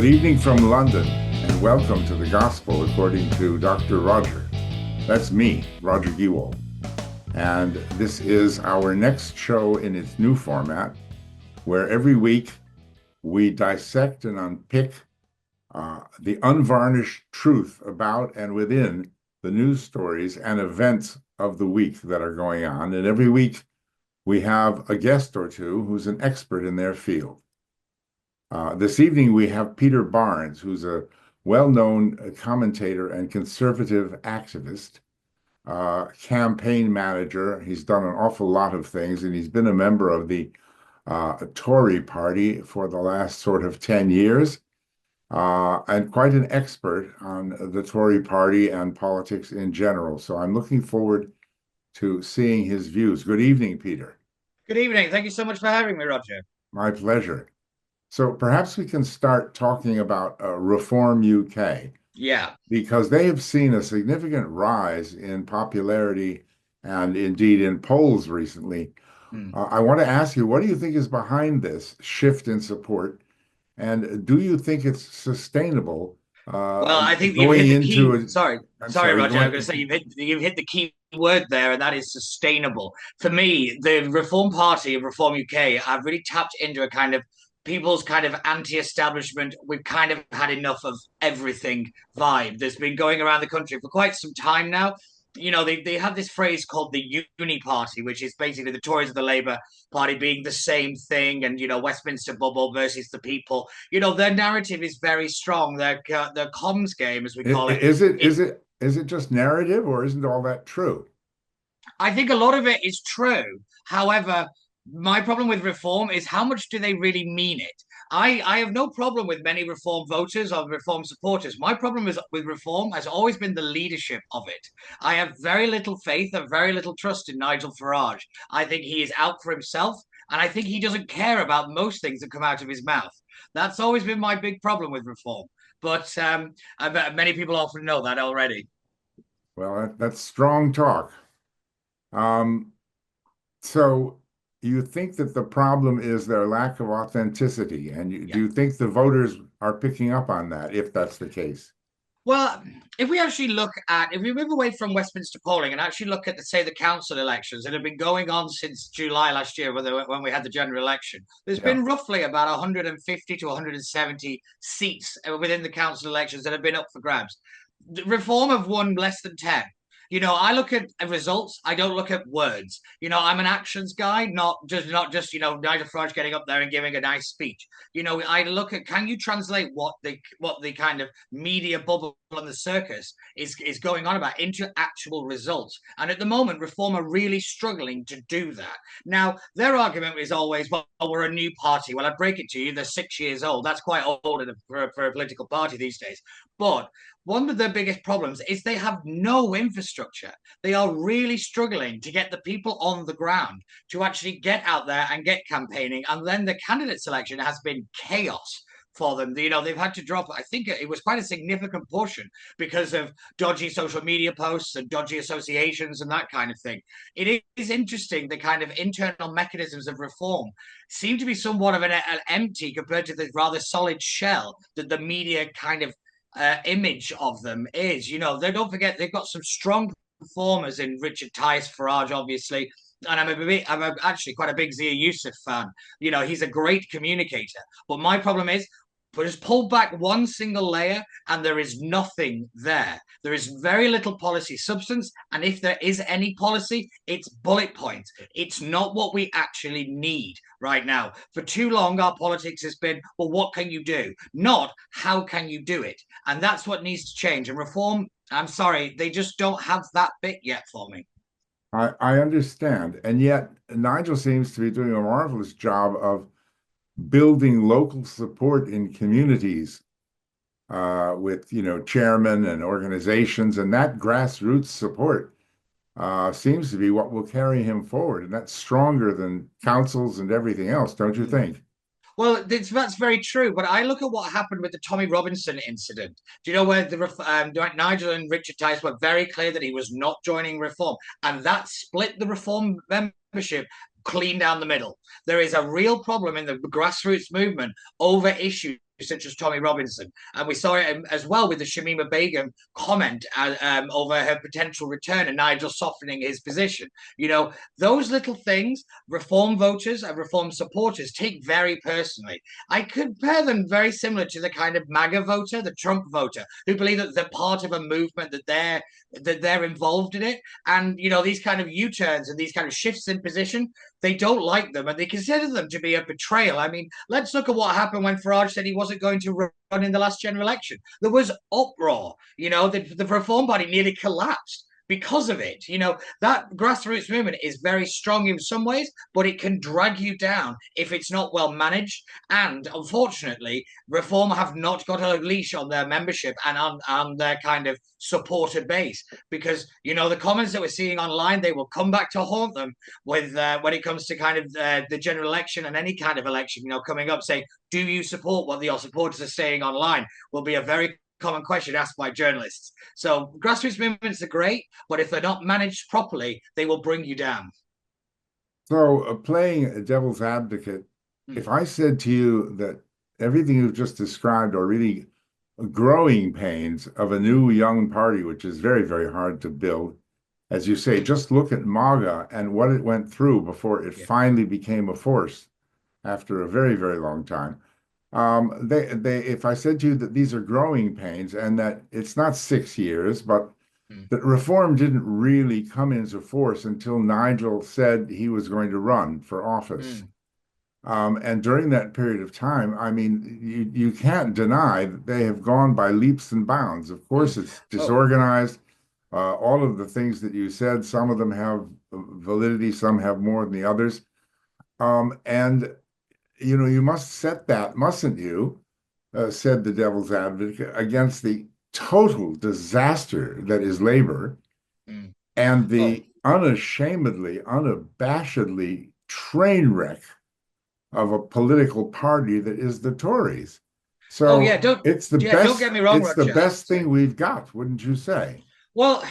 Good evening from London, and welcome to the Gospel according to Dr. Roger. That's me, Roger Gewald. And this is our next show in its new format, where every week we dissect and unpick the unvarnished truth about and within the news stories and events of the week that are going on. And every week we have a guest or two who's an expert in their field. This evening, we have Peter Barnes, who's a well-known commentator and conservative activist, campaign manager. He's done an awful lot of things, and he's been a member of the Tory party for the last sort of 10 years, and quite an expert on the Tory party and politics in general. So I'm looking forward to seeing his views. Good evening, Peter. Good evening. Thank you so much for having me, Roger. My pleasure. So perhaps we can start talking about Reform UK, Yeah. because they have seen a significant rise in popularity and indeed in polls recently. Hmm. I want to ask you, what do you think is behind this shift in support? And do you think it's sustainable Well, I think you've going hit the into key. a, I'm Sorry, sorry, Roger. I was going, going to say you've hit the key word there, and that is sustainable. For me, the Reform Party of Reform UK have really tapped into a kind of people's kind of anti-establishment. We've kind of had enough of everything vibe that's been going around the country for quite some time now. They have this phrase called the uni party, which is basically the Tories of the Labour Party being the same thing, and Westminster bubble versus the people. Their narrative is very strong. Their comms game, as we call it, is it it is it is it just narrative, or isn't all that true? I think a lot of it is true. However, my problem with reform is how much do they really mean it? I have no problem with many reform voters or reform supporters. My problem with reform has always been the leadership of it. I have very little faith and very little trust in Nigel Farage. I think he is out for himself, and I think he doesn't care about most things that come out of his mouth. That's always been my big problem with reform. But I bet many people often know that already. Well, that's strong talk. Um, so you think that the problem is their lack of authenticity, and do Yeah. you think the voters are picking up on that, if that's the case? Well, if we move away from Westminster polling and actually look at, say, the council elections that have been going on since July last year, when we had the general election, there's Yeah. been roughly about 150 to 170 seats within the council elections that have been up for grabs. Reform have won less than 10. I look at results. I don't look at words. I'm an actions guy, not just Nigel Farage getting up there and giving a nice speech. I look at, can you translate what the kind of media bubble and the circus is going on about into actual results? And at the moment, Reform are really struggling to do that. Now, their argument is always, well, we're a new party. Well, I break it to you, they're 6 years old. That's quite old for a political party these days. But one of their biggest problems is they have no infrastructure. They are really struggling to get the people on the ground to actually get out there and get campaigning. And then the candidate selection has been chaos for them. They've had to drop, I think it was quite a significant portion because of dodgy social media posts and dodgy associations and that kind of thing. It is interesting, the kind of internal mechanisms of reform seem to be somewhat of an empty compared to the rather solid shell that the media kind of image of them is. They don't forget they've got some strong performers in Richard Tice, Farage, obviously. And I'm actually quite a big Zia Youssef fan. He's a great communicator. But my problem is, just pull back one single layer and there is nothing there. There is very little policy substance. And if there is any policy, it's bullet points. It's not what we actually need right now. For too long, our politics has been, well, what can you do? Not how can you do it? And that's what needs to change. And reform, I'm sorry, they just don't have that bit yet for me. I understand. And yet, Nigel seems to be doing a marvelous job of building local support in communities with, chairmen and organizations, and that grassroots support seems to be what will carry him forward. And that's stronger than councils and everything else, don't you think? Well, that's very true. But I look at what happened with the Tommy Robinson incident. Do you know where Nigel and Richard Tice were very clear that he was not joining Reform, and that split the Reform membership clean down the middle. There is a real problem in the grassroots movement over issues such as Tommy Robinson. And we saw it as well with the Shamima Begum comment over her potential return and Nigel softening his position. Those little things, reform voters and reform supporters take very personally. I compare them very similar to the kind of MAGA voter, the Trump voter, who believe that they're part of a movement, that they're involved in it. And these kind of U-turns and these kind of shifts in position, they don't like them and they consider them to be a betrayal. I mean, let's look at what happened when Farage said he wasn't going to run in the last general election. There was uproar. The Reform Party nearly collapsed because of it. That grassroots movement is very strong in some ways, but it can drag you down if it's not well managed. And unfortunately, Reform have not got a leash on their membership and on their kind of supporter base, because the comments that we're seeing online, they will come back to haunt them with when it comes to kind of the general election and any kind of election coming up, saying, do you support what your supporters are saying online, will be a very common question asked by journalists. So grassroots movements are great, but if they're not managed properly, they will bring you down. So playing devil's advocate, if I said to you that everything you've just described are really growing pains of a new young party, which is very, very hard to build, as you say, just look at MAGA and what it went through before it finally became a force after a very, very long time. If I said to you that these are growing pains and that it's not 6 years, but that reform didn't really come into force until Nigel said he was going to run for office. And during that period of time, I mean, you can't deny that they have gone by leaps and bounds. Of course, it's disorganized. All of the things that you said, some of them have validity, some have more than the others. And you must set that, mustn't you, said the devil's advocate, against the total disaster that is labor and the unashamedly, unabashedly train wreck of a political party that is the Tories. So it's the best, don't get me wrong, it's the best thing we've got, wouldn't you say? Well,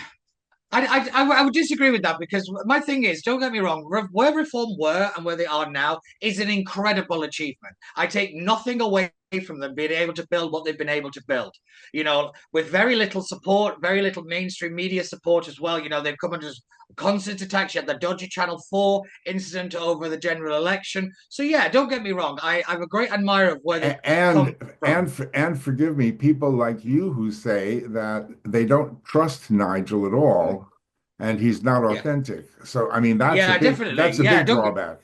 I would disagree with that, because my thing is, don't get me wrong, where Reform were and where they are now is an incredible achievement. I take nothing away from them being able to build what they've been able to build, with very little support, very little mainstream media support as well. They've come under constant attacks. You had the dodgy Channel 4 incident over the general election. So yeah, don't get me wrong, I'm a great admirer of where they come from. And forgive me, people like you who say that they don't trust Nigel at all and he's not authentic. So I mean that's a big drawback.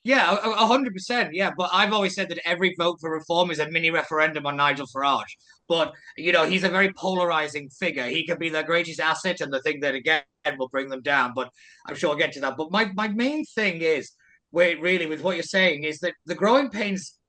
Yeah, 100%. Yeah, but I've always said that every vote for reform is a mini referendum on Nigel Farage. But he's a very polarizing figure. He can be their greatest asset, and the thing that again will bring them down. But I'm sure I'll get to that. But my main thing is, really, with what you're saying, is that the growing pains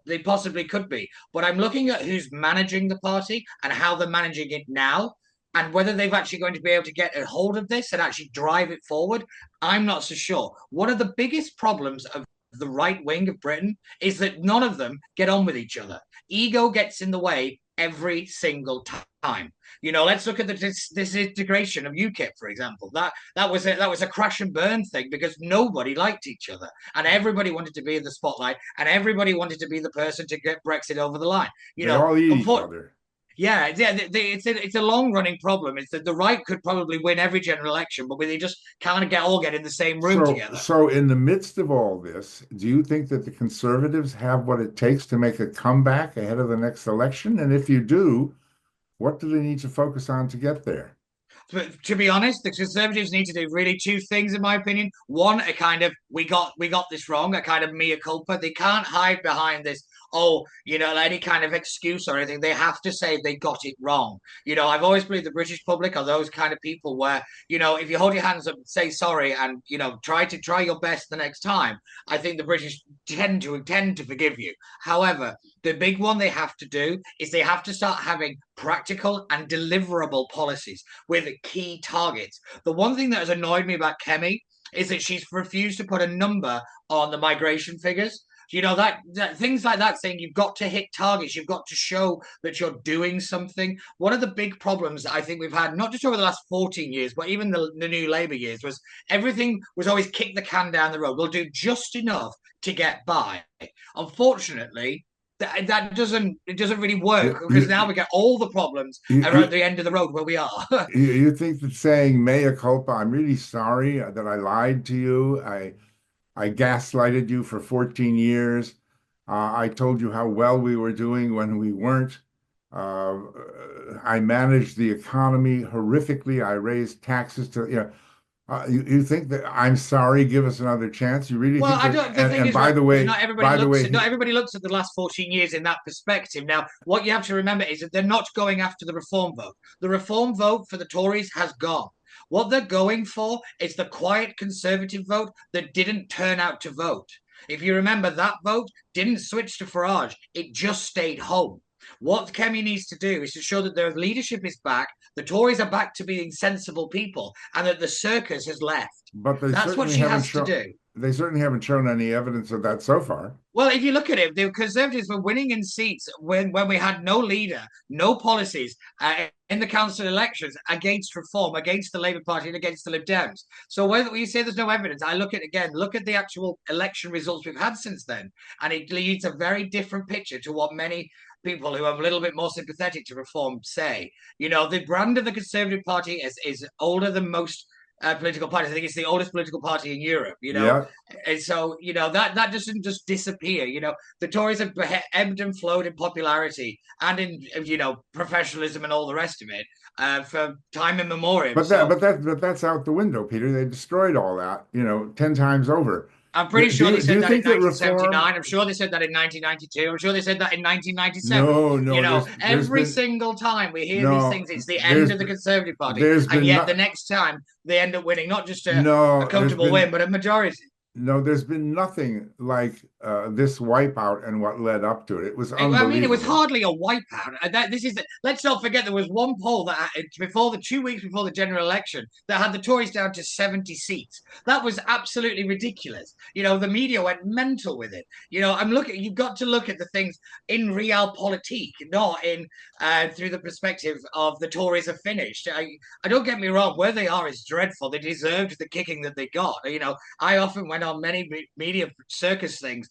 they possibly could be. But I'm looking at who's managing the party and how they're managing it now, and whether they've actually going to be able to get a hold of this and actually drive it forward, I'm not so sure. One of the biggest problems of the right wing of Britain is that none of them get on with each other. Ego gets in the way every single time. Let's look at the disintegration of UKIP, for example. That was a crash and burn thing, because nobody liked each other and everybody wanted to be in the spotlight and everybody wanted to be the person to get Brexit over the line. They all eat each other. Yeah, it's a long-running problem. It's that the right could probably win every general election, but they just kind of all get in the same room together. So in the midst of all this, do you think that the Conservatives have what it takes to make a comeback ahead of the next election? And if you do, what do they need to focus on to get there? But to be honest, the Conservatives need to do really two things, in my opinion. One, a kind of we got this wrong, a kind of mea culpa. They can't hide behind this, any kind of excuse or anything. They have to say they got it wrong. I've always believed the British public are those kind of people where, if you hold your hands up and say sorry and, try your best the next time, I think the British tend to forgive you. However, the big one they have to do is they have to start having practical and deliverable policies with key targets. The one thing that has annoyed me about Kemi is that she's refused to put a number on the migration figures. That things like that, saying you've got to hit targets, you've got to show that you're doing something. One of the big problems that I think we've had, not just over the last 14 years, but even the new Labour years, was everything was always kick the can down the road. We'll do just enough to get by. Unfortunately, that doesn't really work, You, because now we get all the problems are at you, the end of the road where we are. you think that saying mea culpa, I'm really sorry that I lied to you. I gaslighted you for 14 years. I told you how well we were doing when we weren't. Uh, I managed the economy horrifically. I raised taxes to, you think that I'm sorry, give us another chance? You really Well, think I that? don't. The thing And is, right, by the way, not everybody looks at the last 14 years in that perspective. Now, what you have to remember is that they're not going after the reform vote. The reform vote for the Tories has gone. What they're going for is the quiet conservative vote that didn't turn out to vote. If you remember, that vote didn't switch to Farage; it just stayed home. What Kemi needs to do is to show that their leadership is back, the Tories are back to being sensible people, and that the circus has left. but That's what she has to do. they certainly haven't shown any evidence of that so far. Well, if you look at it, the Conservatives were winning in seats when we had no leader, no policies in the council elections against reform, against the Labour Party, and against the Lib Dems. So whether you say there's no evidence, I look at again, look at the actual election results we've had since then, and it leads a very different picture to what many people who are a little bit more sympathetic to reform say. You know, the brand of the Conservative Party is older than most political parties. I think it's the oldest political party in Europe, you know. Yeah, And so, you know, that doesn't just disappear. You know, the Tories have ebbed and flowed in popularity and in, you know, professionalism and all the rest of it for time immemorial. So but that's out the window, Peter. They destroyed all that, 10 times over. I'm pretty Do sure they you, do said you that in think that reform? 1979. I'm sure they said that in 1992. I'm sure they said that in 1997. No, You no, know, there's every been single time we hear these no, things, it's the end there's of the Conservative Party. there's And been yet the not next time they end up winning not just a no, there's comfortable been win, but a majority. no, there's been nothing like this wipeout and what led up to it. It was I mean, it was unbelievable. hardly a wipeout. Let's not forget there was one poll that before the 2 weeks before the general election that had the Tories down to 70 seats. That was absolutely ridiculous. You know, the media went mental with it. You know, you've got to look at the things in realpolitik, not in through the perspective of the Tories are finished. I don't get me wrong, where they are is dreadful. They deserved the kicking that they got. You know, I often went on many media circus things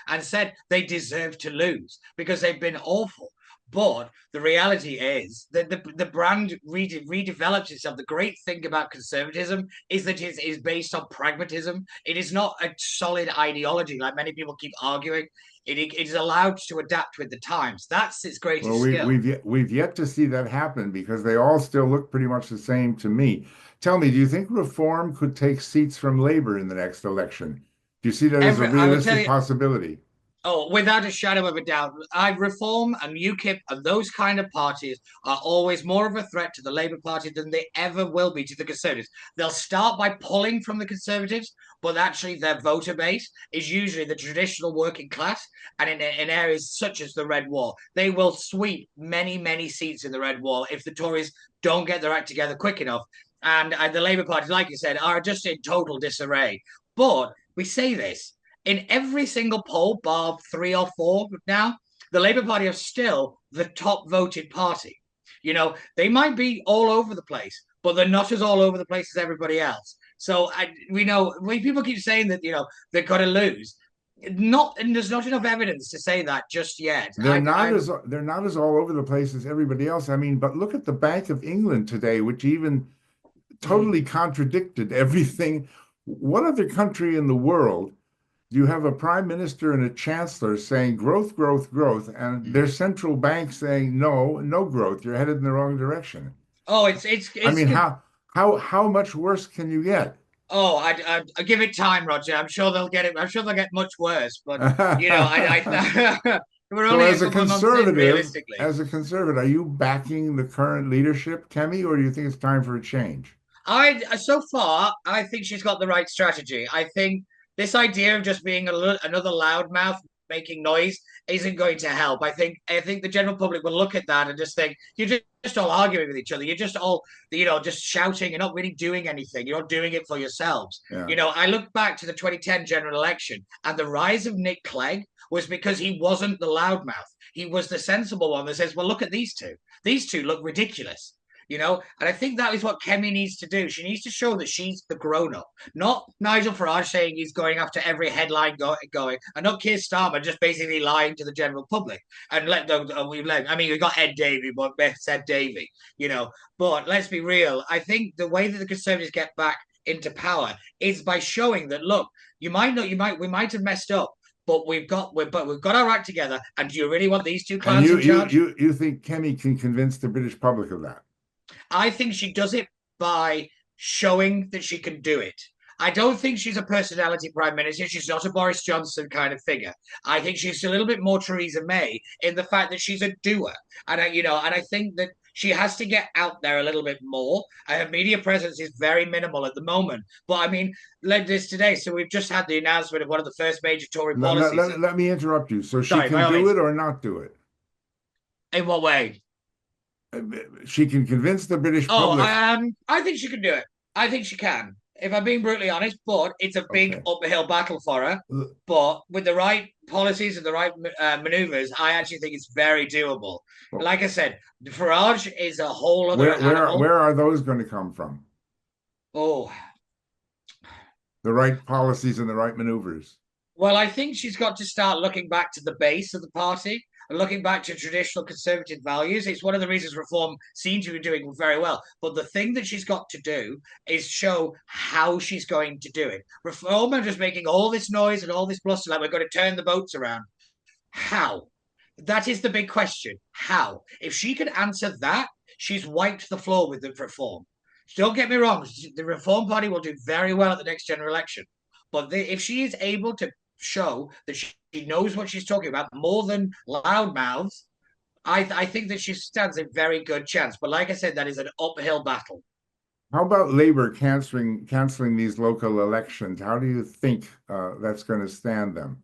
and said they deserve to lose because they've been awful. But the reality is that the brand redevelops itself. The great thing about conservatism is that it is based on pragmatism. It is not a solid ideology like many people keep arguing. It is allowed to adapt with the times. That's its Well, greatest we, skill. we've yet to see that happen because they all still look pretty much the same to me. Tell me, do you think reform could take seats from Labor in the next election? Do you see that as a I will tell realistic you, possibility? oh, without a shadow of a doubt, I Reform and UKIP and those kind of parties are always more of a threat to the Labour Party than they ever will be to the Conservatives. They'll start by pulling from the Conservatives, but actually their voter base is usually the traditional working class. And in areas such as the Red Wall, they will sweep many, many seats in the Red Wall if the Tories don't get their act together quick enough. And the Labour Party, like you said, are just in total disarray. But we say this in every single poll, bar 3 or 4 now, the Labour Party are still the top voted party. You know, they might be all over the place, but they're not as all over the place as everybody else. So we know when people keep saying that, you know, they've got to lose. Not and there's not enough evidence to say that just yet. They're not as all over the place as everybody else. I mean, but look at the Bank of England today, which even totally contradicted everything. What other country in the world do you have a prime minister and a chancellor saying growth, growth, growth, and their central bank saying no, no growth. You're headed in the wrong direction. Oh, I it's mean, how much worse can you get? Oh, I give it time, Roger. I'm sure they'll get it. I'm sure they'll get much worse. But you know, we're So only a couple of months in, realistically. as a conservative, are you backing the current leadership, Kemi, or do you think it's time for a change? So far, I think she's got the right strategy. I think this idea of just being another loudmouth making noise isn't going to help. I think the general public will look at that and just think you're just all arguing with each other. You're just all, you know, just shouting. You're not really doing anything. You're not doing it for yourselves. Yeah. You know, I look back to the 2010 general election, and the rise of Nick Clegg was because he wasn't the loudmouth. He was the sensible one that says, "Well, look at these two. These two look ridiculous." And I think that is what Kemi needs to do. She needs to show that she's the grown-up, not Nigel Farage saying he's going after every headline going, and not Keir Starmer just basically lying to the general public. And we got Ed Davey, but Beth said Davey, but let's be real. I think the way that the Conservatives get back into power is by showing that, look, we might have messed up, but we've got our act together. And do you really want these two clowns in charge? You think Kemi can convince the British public of that? I think she does it by showing that she can do it. I don't think she's a personality prime minister. She's not a Boris Johnson kind of figure. I think she's a little bit more Theresa May in the fact that she's a doer. And I think that she has to get out there a little bit more. Her media presence is very minimal at the moment. But I mean, like this today. So we've just had the announcement of one of the first major Tory policies. Let me interrupt you. So she can do it or not do it? In what way? She can convince the British public. I think she can do it. I think she can, if I'm being brutally honest, but it's a big uphill battle for her. But with the right policies and the right maneuvers, I actually think it's very doable. Like I said, Farage is a whole other animal. Where are those going to come from? Oh. The right policies and the right maneuvers. Well, I think she's got to start looking back to the base of the party and looking back to traditional Conservative values. It's one of the reasons Reform seems to be doing very well. But the thing that she's got to do is show how she's going to do it. Reform are just making all this noise and all this bluster like we're going to turn the boats around. How? That is the big question. How? If she can answer that, she's wiped the floor with the Reform. Don't get me wrong, the Reform Party will do very well at the next general election. But if she is able to show that she knows what she's talking about more than loudmouths, I think that she stands a very good chance. But like I said, that is an uphill battle. How about Labour canceling these local elections? How do you think that's going to stand them?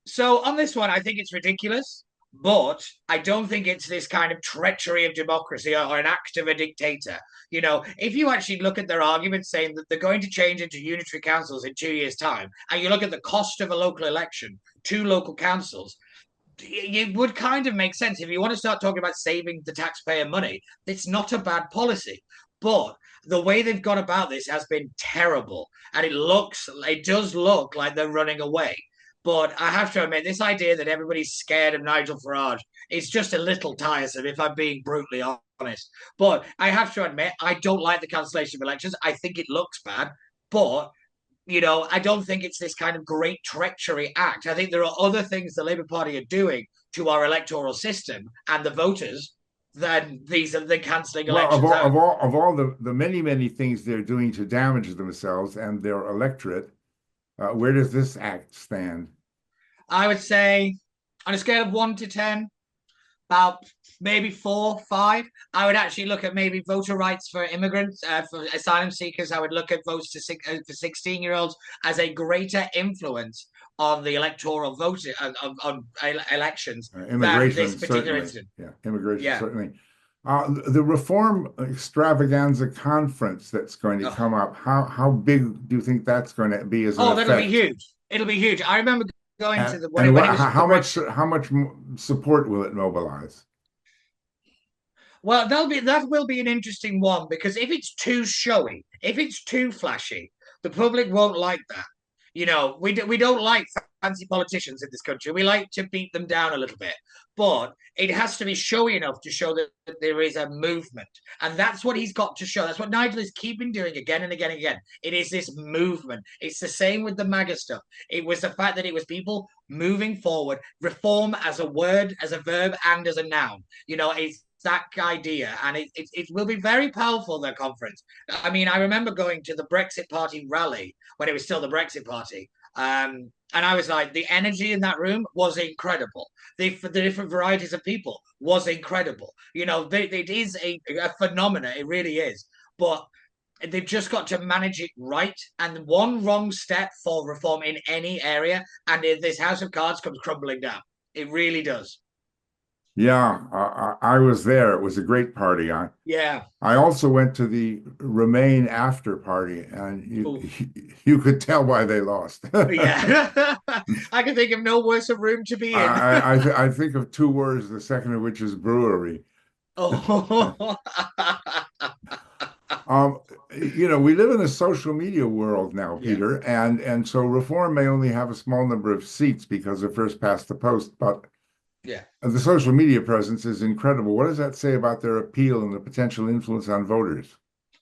So on this one, I think it's ridiculous. But I don't think it's this kind of treachery of democracy or an act of a dictator. If you actually look at their argument saying that they're going to change into unitary councils in 2 years' time, and you look at the cost of a local election, 2 local councils, it would kind of make sense. If you want to start talking about saving the taxpayer money, it's not a bad policy. But the way they've gone about this has been terrible. And it does look like they're running away. But I have to admit, this idea that everybody's scared of Nigel Farage is just a little tiresome, if I'm being brutally honest. But I have to admit, I don't like the cancellation of elections. I think it looks bad. But, I don't think it's this kind of great treachery act. I think there are other things the Labour Party are doing to our electoral system and the voters than these are the cancelling elections. Of all the many things they're doing to damage themselves and their electorate, where does this act stand? I would say on a scale of 1 to 10, about maybe 4, 5. I would actually look at maybe voter rights for immigrants, for asylum seekers. I would look at votes for 16-year-olds as a greater influence on the electoral vote on elections. Immigration, this particular incident. Yeah, immigration, certainly. The Reform Extravaganza Conference that's going to come up, how big do you think that's going to be as an effect? That'll be huge. It'll be huge. I remember going to the how much support will it mobilize? Well, that will be an interesting one, because if it's too showy, if it's too flashy, the public won't like that. We don't like fancy politicians in this country. We like to beat them down a little bit, but it has to be showy enough to show that there is a movement. And that's what he's got to show. That's what Nigel is keeping doing again and again and again. It is this movement. It's the same with the MAGA stuff. It was the fact that it was people moving forward, reform as a word, as a verb, and as a noun. It's that idea, and it will be very powerful, their conference. I mean, I remember going to the Brexit Party rally when it was still the Brexit Party, and I was like, the energy in that room was incredible. The different varieties of people was incredible. It is a phenomenon. It really is. But they've just got to manage it right. And one wrong step for reform in any area, and this house of cards comes crumbling down. It really does. Yeah, I was there. It was a great party. I also went to the Remain after party, and you could tell why they lost. Yeah, I can think of no worse a room to be in. I think of 2 words, the second of which is brewery. Oh, Um, we live in a social media world now, yeah, Peter, and so reform may only have a small number of seats because of first past the post, but yeah. the social media presence is incredible. What does that say about their appeal and the potential influence on voters?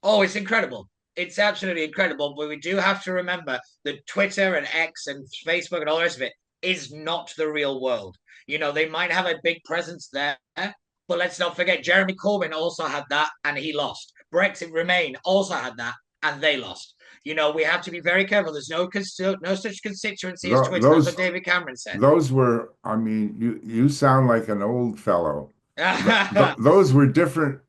Oh, it's incredible. It's absolutely incredible. But we do have to remember that Twitter and X and Facebook and all the rest of it is not the real world. They might have a big presence there, but let's not forget Jeremy Corbyn also had that and he lost. Brexit Remain also had that and they lost. We have to be very careful. There's no such constituency as Twitter. That's what Those David Cameron said. those were, I mean, you sound like an old fellow. Those were different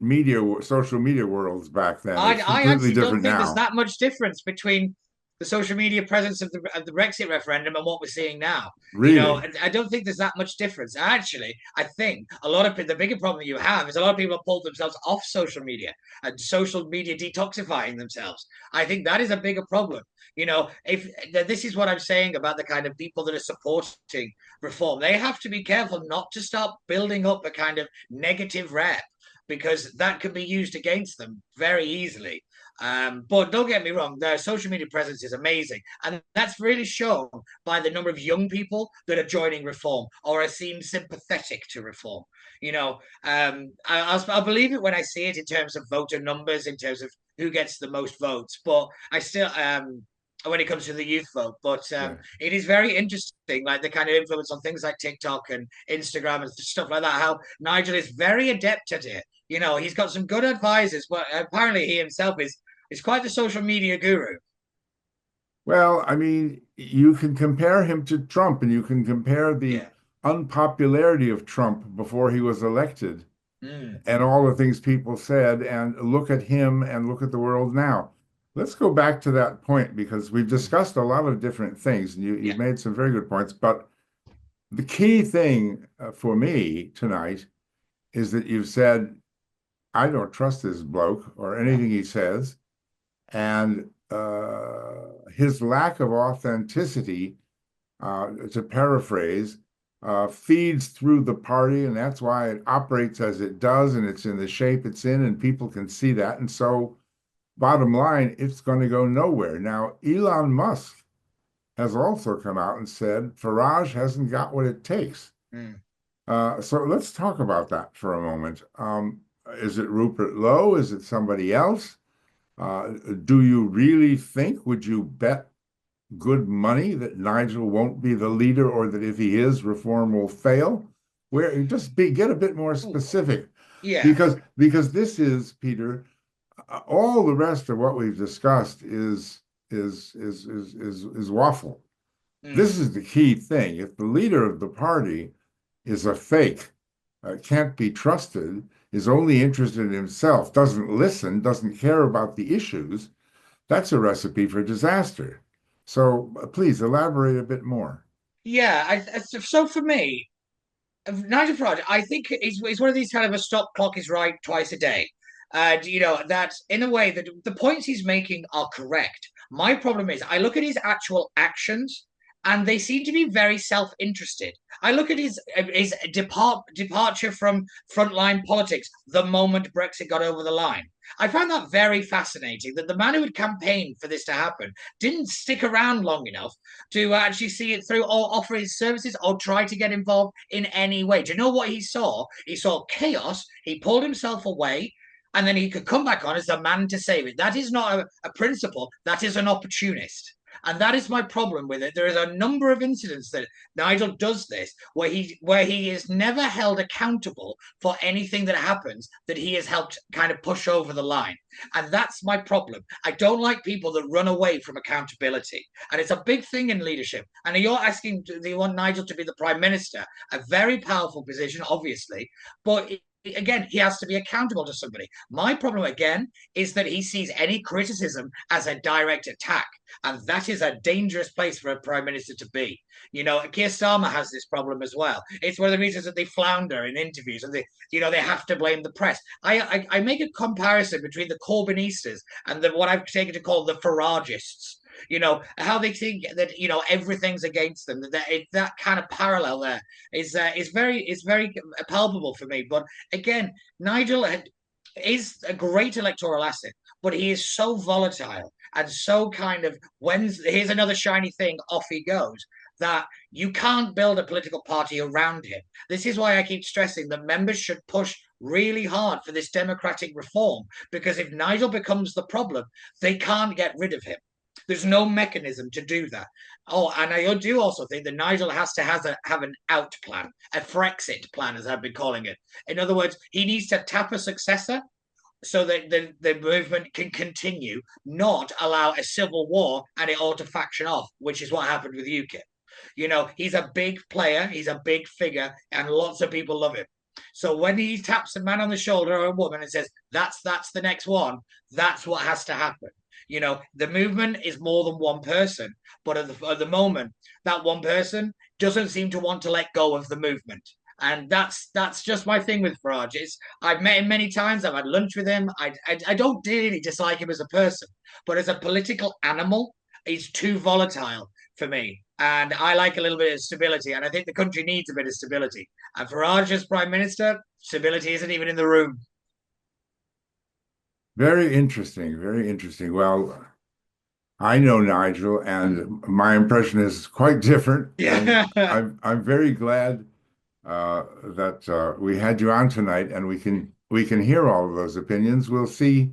social media worlds back then. It's I completely actually don't different think there's now. that much difference between the social media presence of the Brexit referendum and what we're seeing now. Really? I don't think there's that much difference. Actually, I think a lot of the bigger problem you have is a lot of people have pulled themselves off social media and social media detoxifying themselves. I think that is a bigger problem. If this is what I'm saying about the kind of people that are supporting reform, they have to be careful not to start building up a kind of negative rep because that can be used against them very easily. But don't get me wrong, their social media presence is amazing. And that's really shown by the number of young people that are joining reform or are seem sympathetic to reform. I'll believe it when I see it in terms of voter numbers, in terms of who gets the most votes. But I still, when it comes to the youth vote. But Yeah. it is very interesting, like the kind of influence on things like TikTok and Instagram and stuff like that. How Nigel is very adept at it. He's got some good advisors, but apparently he himself is quite the social media guru. Well, I mean, you can compare him to Trump and you can compare the Yeah. unpopularity of Trump before he was elected Mm. and all the things people said and look at him and look at the world now. Let's go back to that point because we've Mm. discussed a lot of different things and you've Yeah. made some very good points. But the key thing for me tonight is that you've said, I don't trust this bloke or No. anything he says. And his lack of authenticity, to paraphrase, feeds through the party, and that's why it operates as it does, and it's in the shape it's in, and people can see that. And so, bottom line, it's going to go nowhere. Now, Elon Musk has also come out and said Farage hasn't got what it takes. Mm. So let's talk about that for a moment. Is it Rupert Lowe? Is it somebody else? Do you really think, would you bet good money that Nigel won't be the leader or that if he is, reform will fail? Where get a bit more Ooh. specific Yeah. because this is, Peter, all the rest of what we've discussed is waffle. This Mm. is the key thing. If the leader of the party is a fake, can't be trusted, is only interested in himself, doesn't listen, doesn't care about the issues, that's a recipe for disaster. So please elaborate a bit more. Yeah. So for me, Nigel Farage, I think he's one of these kind of a stop clock is right twice a day. That in a way that the points he's making are correct. My problem is I look at his actual actions and they seem to be very self-interested. I look at his departure from frontline politics the moment Brexit got over the line. I found that very fascinating that the man who had campaigned for this to happen didn't stick around long enough to actually see it through or offer his services or try to get involved in any way. Do you know what he saw? He saw chaos. He pulled himself away and then he could come back on as the man to save it. That is not a principle. That is an opportunist. And that is my problem with it. There is a number of incidents that Nigel does this where he is never held accountable for anything that happens that he has helped kind of push over the line. And that's my problem. I don't like people that run away from accountability. And it's a big thing in leadership. And you're asking, do you want Nigel to be the prime minister? A very powerful position, obviously. But again, he has to be accountable to somebody. My problem, again, is that he sees any criticism as a direct attack. And that is a dangerous place for a prime minister to be. Keir Starmer has this problem as well. It's one of the reasons that they flounder in interviews and they have to blame the press. I make a comparison between the Corbynistas and what I've taken to call the Faragists. How they think that everything's against them. That kind of parallel there is very palpable for me. But again, Nigel is a great electoral asset, but he is so volatile and so kind of here's another shiny thing, off he goes, that you can't build a political party around him. This is why I keep stressing that members should push really hard for this democratic reform, because if Nigel becomes the problem, they can't get rid of him. There's no mechanism to do that. Oh, and I do also think that Nigel has to have an out plan, a Frexit plan, as I've been calling it. In other words, he needs to tap a successor so that the movement can continue, not allow a civil war and it all to faction off, which is what happened with UKIP. He's a big player, he's a big figure, and lots of people love him. So when he taps a man on the shoulder or a woman and says, that's the next one, that's what has to happen. The movement is more than one person, but at the moment, that one person doesn't seem to want to let go of the movement. And that's just my thing with Farage. I've met him many times. I've had lunch with him. I don't really dislike him as a person, but as a political animal, he's too volatile for me. And I like a little bit of stability. And I think the country needs a bit of stability. And Farage as Prime Minister, stability isn't even in the room. Very interesting. Very interesting. Well, I know Nigel, and my impression is quite different. Yeah. And I'm very glad that we had you on tonight, and we can hear all of those opinions. We'll see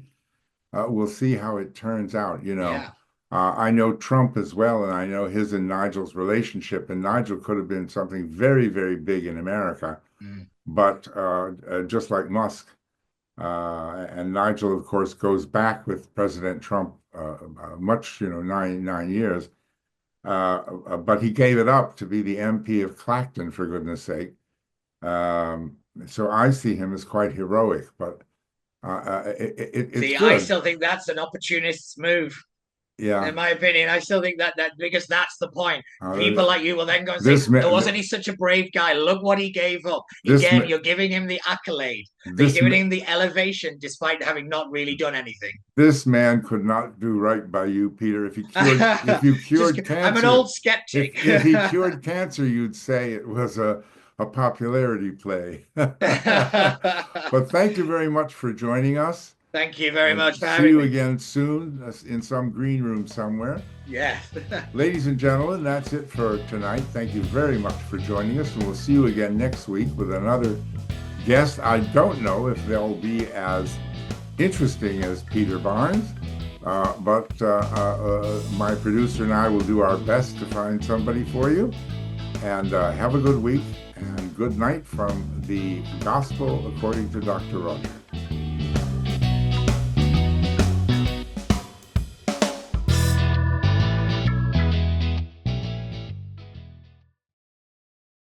how it turns out. Yeah. I know Trump as well, and I know his and Nigel's relationship, and Nigel could have been something very, very big in America. But just like Musk, and Nigel, of course, goes back with President Trump much, 9 years. But he gave it up to be the MP of Clacton, for goodness sake. So I see him as quite heroic, but it's good. I still think that's an opportunist's move. Yeah. In my opinion, I still think that because that's the point. People like you will then go and say, wasn't he such a brave guy? Look what he gave up. Again, you're giving him the accolade. You're giving him the elevation despite having not really done anything. This man could not do right by you, Peter. If you cured cancer. I'm an old skeptic. If he cured cancer, you'd say it was a popularity play. But thank you very much for joining us. Thank you very much for having me. See you again soon in some green room somewhere. Yeah. Ladies and gentlemen, that's it for tonight. Thank you very much for joining us, and we'll see you again next week with another guest. I don't know if they'll be as interesting as Peter Barnes, but my producer and I will do our best to find somebody for you. And have a good week and good night from the Gospel According to Dr. Roger.